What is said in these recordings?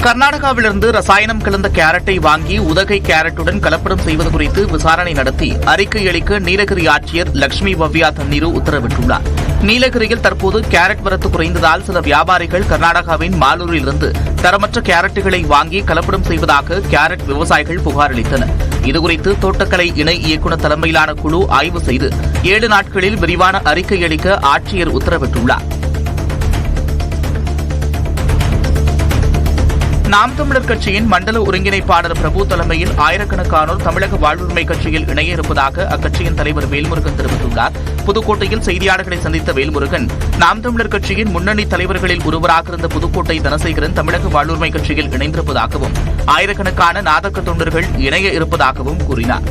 கர்நாடகாவிலிருந்து ரசாயனம் கலந்த கேரட்டை வாங்கி உதகை கேரட்டுடன் கலப்படம் செய்வது குறித்து விசாரணை நடத்தி அறிக்கை அளிக்க நீலகிரி ஆட்சியர் லட்சுமி பவ்யா தண்ணீரு உத்தரவிட்டுள்ளார். நீலகிரியில் தற்போது கேரட் வரத்து குறைந்ததால் சில வியாபாரிகள் கர்நாடகாவின் மாலூரிலிருந்து தரமற்ற கேரட்டுகளை வாங்கி கலப்படம் செய்வதாக கேரட் விவசாயிகள் புகார் அளித்தனர். இதுகுறித்து தோட்டக்கலை இணை இயக்குநர் தலைமையிலான குழு ஆய்வு செய்து 7 நாட்களில் விரிவான அறிக்கை அளிக்க ஆட்சியர் உத்தரவிட்டுள்ளார். நாம் தமிழர் கட்சியின் மண்டல ஒருங்கிணைப்பாளர் பிரபு தலைமையில் ஆயிரக்கணக்கானோர் தமிழக வாழ்வுரிமை கட்சியில் இணைய இருப்பதாக அக்கட்சியின் தலைவர் வேல்முருகன் தெரிவித்துள்ளார். புதுக்கோட்டையில் செய்தியாளர்களை சந்தித்த வேல்முருகன், நாம் தமிழர் கட்சியின் முன்னணி தலைவர்களில் ஒருவராக இருந்த புதுக்கோட்டை தனசேகரன் தமிழக வாழ்வுரிமை கட்சியில் இணைந்திருப்பதாகவும் ஆயிரக்கணக்கான நாதக்க தொண்டர்கள் இணைய இருப்பதாகவும் கூறினார்.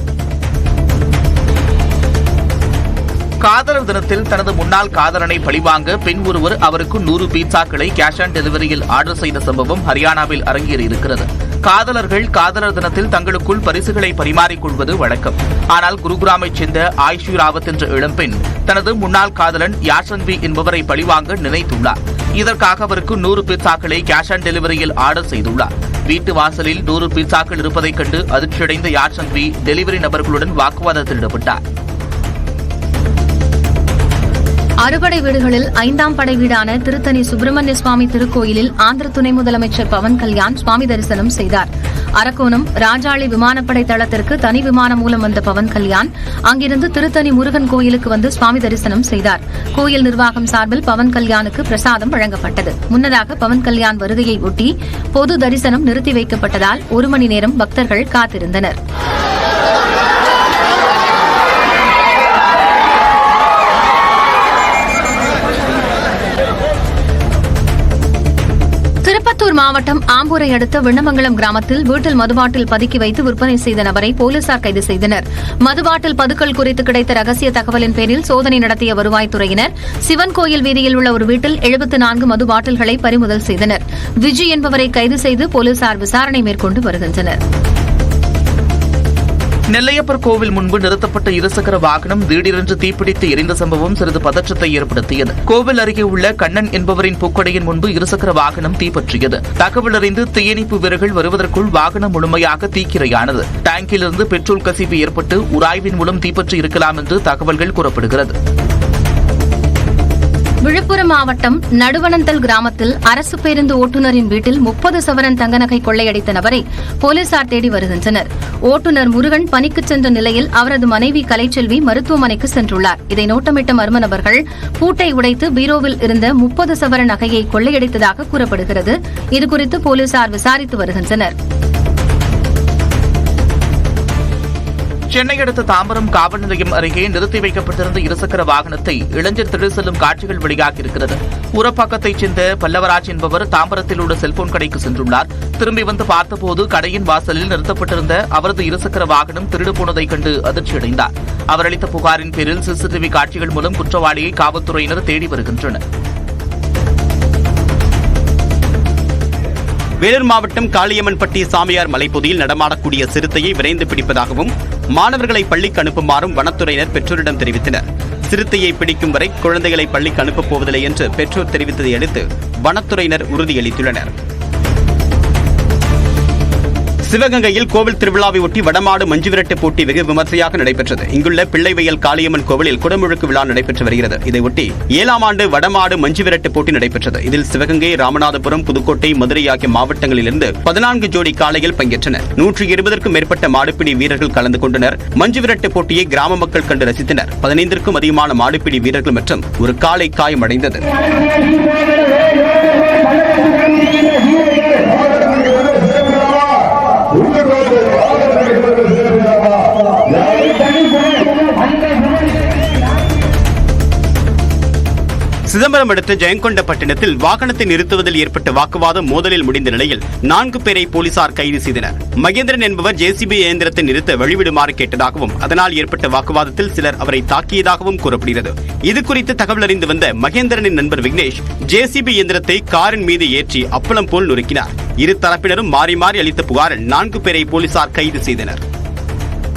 காதலர் தினத்தில் தனது முன்னாள் காதலனை பழிவாங்க பெண் ஒருவர் அவருக்கு 100 பீட்சாக்களை கேஷ் ஆன் டெலிவரியில் ஆர்டர் செய்த சம்பவம் ஹரியானாவில் அரங்கேறியிருக்கிறது. காதலர்கள் காதலர் தினத்தில் தங்களுக்குள் பரிசுகளை பரிமாறிக்கொள்வது வழக்கம். ஆனால் குருகிராமைச் சேர்ந்த ஆயுஷி ராவத் என்ற இளம்பெண் தனது முன்னாள் காதலன் யாஷன்வி என்பவரை பழிவாங்க நினைத்துள்ளார். இதற்காக அவருக்கு 100 பீட்சாக்களை கேஷ் ஆன் டெலிவரியில் ஆர்டர் செய்துள்ளார். வீட்டு வாசலில் 100 பீட்சாக்கள் இருப்பதைக் கண்டு அதிர்ச்சியடைந்த யாஷன்வி டெலிவரி நபர்களுடன் வாக்குவாதத்தில் ஈடுபட்டார். அறுபடை வீடுகளில் 5ஆம் படை வீடான திருத்தணி சுப்பிரமணிய சுவாமி திருக்கோயிலில் ஆந்திர துணை முதலமைச்சர் பவன் கல்யாண் சுவாமி தரிசனம் செய்தார். அரக்கோணம் ராஜாளி விமானப்படை தளத்திற்கு தனி விமானம் மூலம் வந்த பவன் கல்யாண் அங்கிருந்து திருத்தணி முருகன் கோயிலுக்கு வந்து சுவாமி தரிசனம் செய்தார். கோயில் நிர்வாகம் சார்பில் பவன் கல்யாணுக்கு பிரசாதம் வழங்கப்பட்டது. முன்னதாக பவன் கல்யாண் வருகையை ஒட்டி பொது தரிசனம் நிறுத்தி வைக்கப்பட்டதால் 1 மணி நேரம் பக்தர்கள் காத்திருந்தனர். திருப்பத்தூர் மாவட்டம் ஆம்பூரை அடுத்த விண்ணமங்கலம் கிராமத்தில் வீட்டில் மதுபாட்டில் பதுக்கி வைத்து விற்பனை செய்த நபரை போலீசார் கைது செய்தனர். மதுபாட்டில் பதுக்கல் குறித்து கிடைத்த ரகசிய தகவலின் பேரில் சோதனை நடத்திய வருவாய்த்துறையினர் சிவன் கோயில் வீதியில் உள்ள ஒரு வீட்டில் 74 மது பாட்டில்களை பறிமுதல் செய்தனர். விஜி என்பவரை கைது செய்து போலீசார் விசாரணை மேற்கொண்டு வருகின்றனர். நெல்லையப்பர் கோவில் முன்பு நிறுத்தப்பட்ட இருசக்கர வாகனம் திடீரென்று தீப்பிடித்து எரிந்த சம்பவம் சிறிது பதற்றத்தை ஏற்படுத்தியது. கோவில் அருகே உள்ள கண்ணன் என்பவரின் பூக்கடையின் முன்பு இருசக்கர வாகனம் தீப்பற்றியது. தகவல் அறிந்து தீயணைப்பு வீரர்கள் வருவதற்குள் வாகனம் முழுமையாக தீக்கிரையானது. டேங்கிலிருந்து பெட்ரோல் கசிவு ஏற்பட்டு உராய்வின் மூலம் தீப்பற்றி இருக்கலாம் என்று தகவல்கள் கூறப்படுகிறது. விழுப்புரம் மாவட்டம் நடுவனந்தல் கிராமத்தில் அரசு பேருந்து ஓட்டுநரின் வீட்டில் 30 சவரன் தங்க நகை கொள்ளையடித்த நபரை போலீசார் தேடி வருகின்றனர். ஓட்டுநர் முருகன் பணிக்கு சென்ற நிலையில் அவரது மனைவி கலைச்செல்வி மருத்துவமனைக்கு சென்றுள்ளார். இதை நோட்டமிட்ட மர்ம நபர்கள் பூட்டை உடைத்து பீரோவில் இருந்த 30 சவரன் நகையை கொள்ளையடித்ததாக கூறப்படுகிறது. இதுகுறித்து போலீசார் விசாரித்து வருகின்றனர். சென்னை அடுத்த தாம்பரம் காவல் நிலையம் அருகே நிறுத்தி வைக்கப்பட்டிருந்த இருசக்கர வாகனத்தை இளைஞர் திரு செல்லும் காட்சிகள் வெளியாகியிருக்கிறது. உரப்பாக்கத்தைச் சேர்ந்த பல்லவராஜ் என்பவர் தாம்பரத்தில் உள்ள செல்போன் கடைக்கு சென்றுள்ளார். திரும்பி வந்து பார்த்தபோது கடையின் வாசலில் நிறுத்தப்பட்டிருந்த அவரது இருசக்கர வாகனம் திருடு போனதைக் கண்டு அதிர்ச்சியடைந்தார். அவர் அளித்த புகாரின் பேரில் சிசிடிவி காட்சிகள் மூலம் குற்றவாளியை காவல்துறையினர் தேடி வருகின்றனர். வேலூர் மாவட்டம் காளியம்மன்பட்டி சாமியார் மலைப்பகுதியில் நடமாடக்கூடிய சிறுத்தையை விரைந்து பிடிப்பதாகவும் மாணவர்களை பள்ளிக்கு அனுப்புமாறும் வனத்துறையினர் பெற்றோரிடம் தெரிவித்தனர். சிறுத்தையை பிடிக்கும் வரை குழந்தைகளை பள்ளிக்கு அனுப்பப் போவதில்லை என்று பெற்றோர் தெரிவித்ததை அடுத்து வனத்துறையினர் உறுதியளித்துள்ளனர். சிவகங்கையில் கோவில் திருவிழாவை ஒட்டி வடமாடு மஞ்சுவிரட்டு போட்டி வெகு விமர்சையாக நடைபெற்றது. இங்குள்ள பிள்ளைவயல் காளியம்மன் கோவிலில் குடமுழுக்கு விழா நடைபெற்று வருகிறது. இதையொட்டி 7ஆம் ஆண்டு வடமாடு மஞ்சுவிரட்டு போட்டி நடைபெற்றது. இதில் சிவகங்கை, ராமநாதபுரம், புதுக்கோட்டை, மதுரை ஆகிய மாவட்டங்களிலிருந்து 14 ஜோடி காளைகள் பங்கேற்றனர். 120க்கும் மேற்பட்ட மாடுபிடி வீரர்கள் கலந்து கொண்டனர். மஞ்சுவிரட்டு போட்டியை கிராம மக்கள் கண்டு ரசித்தனர். 15ற்கும் அதிகமான மாடுபிடி வீரர்கள் மற்றும் ஒரு காளை காயமடைந்தது. சிதம்பரம் அடுத்த ஜெயங்கொண்டப்பட்டினத்தில் வாகனத்தை நிறுத்துவதில் ஏற்பட்ட வாக்குவாதம் மோதலில் முடிந்த நிலையில் 4 பேரை போலீசார் கைது செய்தனர். மகேந்திரன் என்பவர் ஜேசிபி இயந்திரத்தை நிறுத்த வழிவிடுமாறு கேட்டதாகவும் அதனால் ஏற்பட்ட வாக்குவாதத்தில் சிலர் அவரை தாக்கியதாகவும் கூறப்படுகிறது. இதுகுறித்து தகவல் அறிந்து வந்த மகேந்திரனின் நண்பர் விக்னேஷ் ஜேசிபி இயந்திரத்தை காரின் மீது ஏற்றி அப்பளம் போல் நொறுக்கினார். இரு தரப்பினரும் மாறி மாறி அளித்த புகாரில் 4 பேரை போலீசார் கைது செய்தனர்.